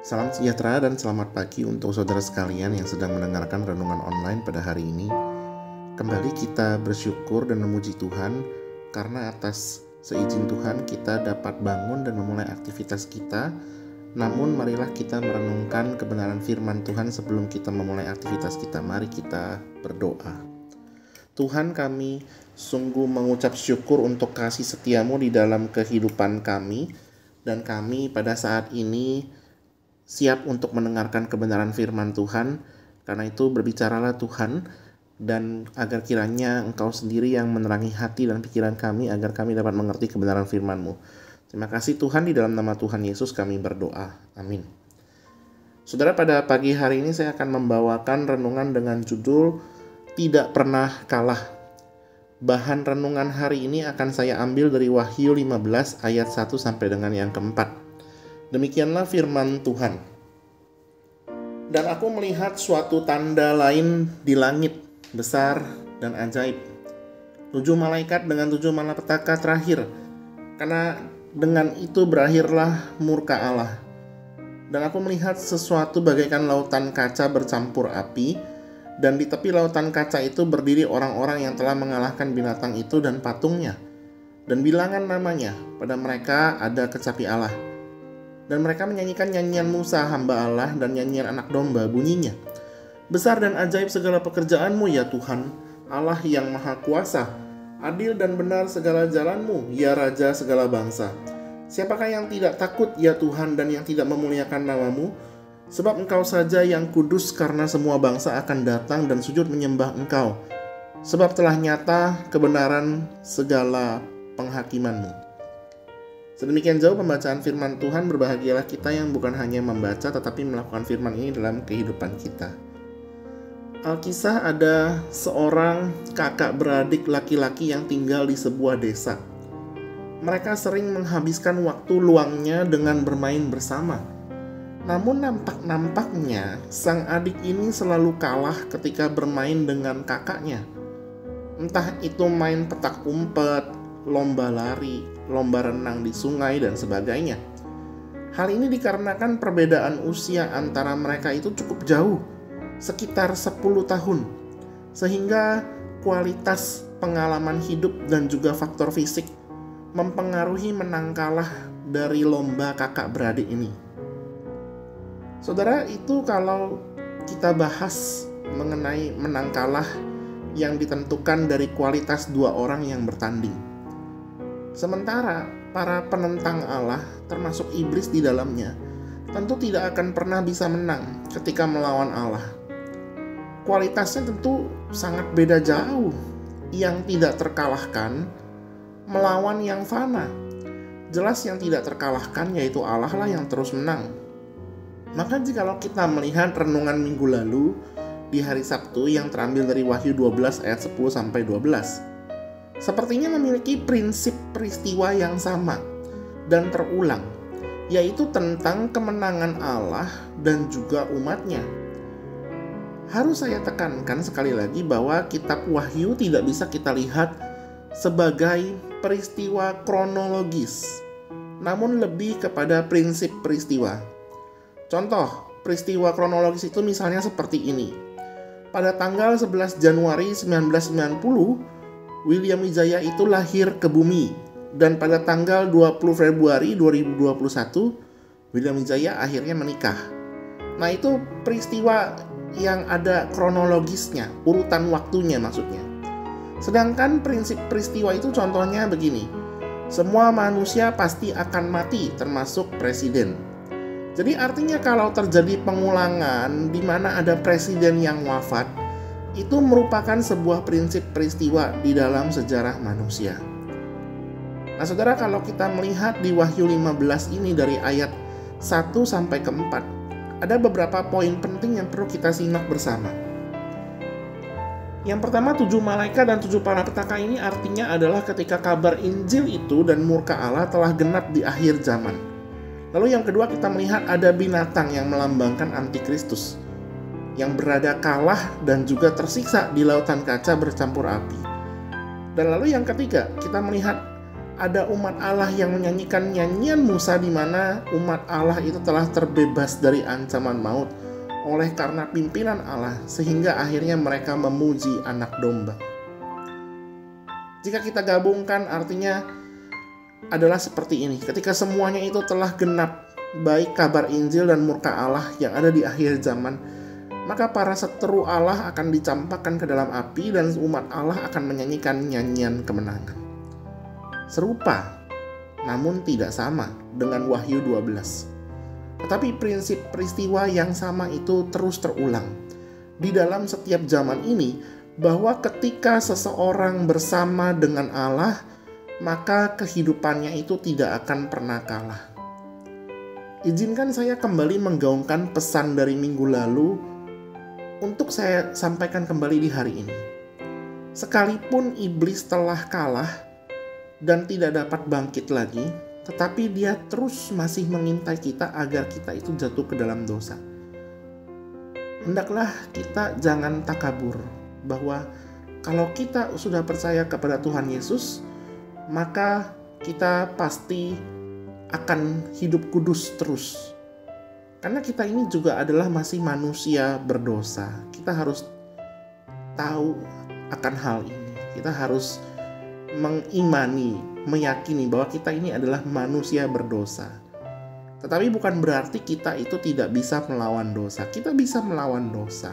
Salam sejahtera dan selamat pagi untuk saudara sekalian yang sedang mendengarkan renungan online pada hari ini. Kembali kita bersyukur dan memuji Tuhan karena atas seizin Tuhan kita dapat bangun dan memulai aktivitas kita. Namun marilah kita merenungkan kebenaran firman Tuhan sebelum kita memulai aktivitas kita. Mari kita berdoa. Tuhan, kami sungguh mengucap syukur untuk kasih setiamu di dalam kehidupan kami. Dan kami pada saat ini siap untuk mendengarkan kebenaran firman Tuhan. Karena itu berbicaralah Tuhan, dan agar kiranya Engkau sendiri yang menerangi hati dan pikiran kami agar kami dapat mengerti kebenaran firman-Mu. Terima kasih Tuhan, di dalam nama Tuhan Yesus kami berdoa. Amin. Saudara, pada pagi hari ini saya akan membawakan renungan dengan judul Tidak Pernah Kalah. Bahan renungan hari ini akan saya ambil dari Wahyu 15 ayat 1 sampai dengan yang keempat. Demikianlah firman Tuhan. Dan aku melihat suatu tanda lain di langit, besar dan ajaib. 7 malaikat dengan 7 malapetaka terakhir. Karena dengan itu berakhirlah murka Allah. Dan aku melihat sesuatu bagaikan lautan kaca bercampur api, dan di tepi lautan kaca itu berdiri orang-orang yang telah mengalahkan binatang itu dan patungnya. Dan bilangan namanya, pada mereka ada kecapi Allah. Dan mereka menyanyikan nyanyian Musa hamba Allah dan nyanyian anak domba, bunyinya, besar dan ajaib segala pekerjaanmu ya Tuhan, Allah yang maha kuasa. Adil dan benar segala jalanmu, ya Raja segala bangsa. Siapakah yang tidak takut, ya Tuhan, dan yang tidak memuliakan namamu? Sebab Engkau saja yang kudus, karena semua bangsa akan datang dan sujud menyembah Engkau. Sebab telah nyata kebenaran segala penghakimanmu. Sedemikian jauh pembacaan firman Tuhan. Berbahagialah kita yang bukan hanya membaca, tetapi melakukan firman ini dalam kehidupan kita. Alkisah ada seorang kakak beradik laki-laki yang tinggal di sebuah desa. Mereka sering menghabiskan waktu luangnya dengan bermain bersama. Namun nampaknya sang adik ini selalu kalah ketika bermain dengan kakaknya. Entah itu main petak umpet, lomba lari, lomba renang di sungai, dan sebagainya. Hal ini dikarenakan perbedaan usia antara mereka itu cukup jauh, sekitar 10 tahun, sehingga kualitas pengalaman hidup dan juga faktor fisik mempengaruhi menang kalah dari lomba kakak beradik ini. Saudara, itu kalau kita bahas mengenai menang kalah yang ditentukan dari kualitas dua orang yang bertanding. Sementara para penentang Allah, termasuk iblis di dalamnya, tentu tidak akan pernah bisa menang ketika melawan Allah. Kualitasnya tentu sangat beda jauh. Yang tidak terkalahkan melawan yang fana. Jelas yang tidak terkalahkan yaitu Allah lah yang terus menang. Maka jikalau kita melihat renungan minggu lalu di hari Sabtu yang terambil dari Wahyu 12 ayat 10 sampai 12, sepertinya memiliki prinsip peristiwa yang sama dan terulang, yaitu tentang kemenangan Allah dan juga umatnya. Harus saya tekankan sekali lagi bahwa kitab Wahyu tidak bisa kita lihat sebagai peristiwa kronologis, namun lebih kepada prinsip peristiwa. Contoh, peristiwa kronologis itu misalnya seperti ini. Pada tanggal 11 Januari 1990, William Wijaya itu lahir ke bumi, dan pada tanggal 20 Februari 2021, William Wijaya akhirnya menikah. Nah, itu peristiwa yang ada kronologisnya, urutan waktunya maksudnya. Sedangkan prinsip peristiwa itu contohnya begini. Semua manusia pasti akan mati, termasuk presiden. Jadi artinya kalau terjadi pengulangan di mana ada presiden yang wafat, itu merupakan sebuah prinsip peristiwa di dalam sejarah manusia. Nah saudara, kalau kita melihat di Wahyu 15 ini dari ayat 1 sampai ke 4, ada beberapa poin penting yang perlu kita simak bersama. Yang pertama, 7 malaikat dan 7 malapetaka ini artinya adalah ketika kabar Injil itu dan murka Allah telah genap di akhir zaman. Lalu yang kedua, kita melihat ada binatang yang melambangkan antikristus, yang berada kalah dan juga tersiksa di lautan kaca bercampur api. Dan lalu yang ketiga, kita melihat ada umat Allah yang menyanyikan nyanyian Musa, di mana umat Allah itu telah terbebas dari ancaman maut oleh karena pimpinan Allah, sehingga akhirnya mereka memuji Anak Domba. Jika kita gabungkan, artinya adalah seperti ini. Ketika semuanya itu telah genap, baik kabar Injil dan murka Allah yang ada di akhir zaman, maka para seteru Allah akan dicampakkan ke dalam api dan umat Allah akan menyanyikan nyanyian kemenangan. Serupa, namun tidak sama dengan Wahyu 12. Tetapi prinsip peristiwa yang sama itu terus terulang di dalam setiap zaman ini, bahwa ketika seseorang bersama dengan Allah, maka kehidupannya itu tidak akan pernah kalah. Izinkan saya kembali menggaungkan pesan dari minggu lalu untuk saya sampaikan kembali di hari ini. Sekalipun iblis telah kalah dan tidak dapat bangkit lagi, tetapi dia terus masih mengintai kita agar kita itu jatuh ke dalam dosa. Hendaklah kita jangan takabur bahwa kalau kita sudah percaya kepada Tuhan Yesus, maka kita pasti akan hidup kudus terus. Karena kita ini juga adalah masih manusia berdosa. Kita harus tahu akan hal ini. Kita harus mengimani, meyakini bahwa kita ini adalah manusia berdosa. Tetapi bukan berarti kita itu tidak bisa melawan dosa. Kita bisa melawan dosa.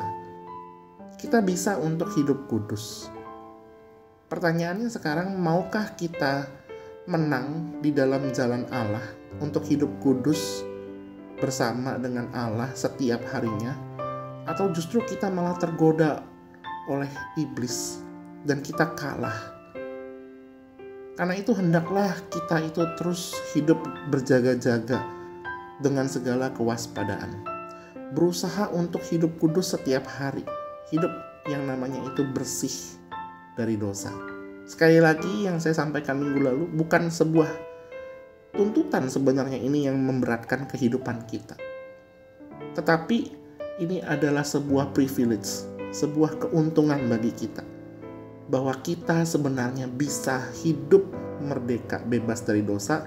Kita bisa untuk hidup kudus. Pertanyaannya sekarang, maukah kita menang di dalam jalan Allah untuk hidup kudus bersama dengan Allah setiap harinya? Atau justru kita malah tergoda oleh iblis dan kita kalah? Karena itu hendaklah kita itu terus hidup berjaga-jaga dengan segala kewaspadaan. Berusaha untuk hidup kudus setiap hari. Hidup yang namanya itu bersih dari dosa. Sekali lagi yang saya sampaikan minggu lalu, bukan sebuah tuntutan sebenarnya ini yang memberatkan kehidupan kita. Tetapi ini adalah sebuah privilege, sebuah keuntungan bagi kita. Bahwa kita sebenarnya bisa hidup merdeka, bebas dari dosa,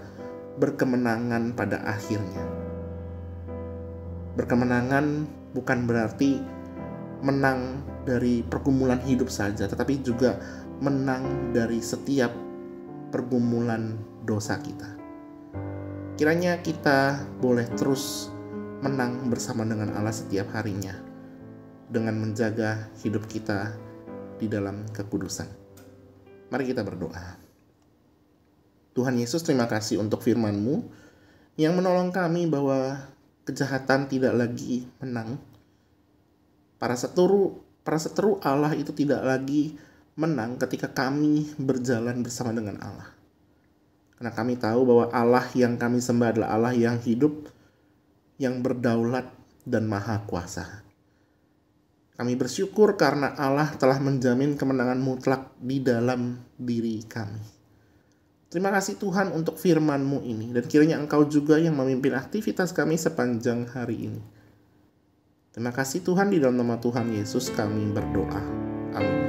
berkemenangan pada akhirnya. Berkemenangan bukan berarti menang dari pergumulan hidup saja, tetapi juga menang dari setiap pergumulan dosa kita. Kiranya kita boleh terus menang bersama dengan Allah setiap harinya, dengan menjaga hidup kita di dalam kekudusan. Mari kita berdoa. Tuhan Yesus, terima kasih untuk firman-Mu yang menolong kami bahwa kejahatan tidak lagi menang. Para seteru Allah itu tidak lagi menang ketika kami berjalan bersama dengan Allah. Karena kami tahu bahwa Allah yang kami sembah adalah Allah yang hidup, yang berdaulat dan maha kuasa. Kami bersyukur karena Allah telah menjamin kemenangan mutlak di dalam diri kami. Terima kasih Tuhan untuk firman-Mu ini, dan kiranya Engkau juga yang memimpin aktivitas kami sepanjang hari ini. Terima kasih Tuhan, di dalam nama Tuhan Yesus kami berdoa. Amin.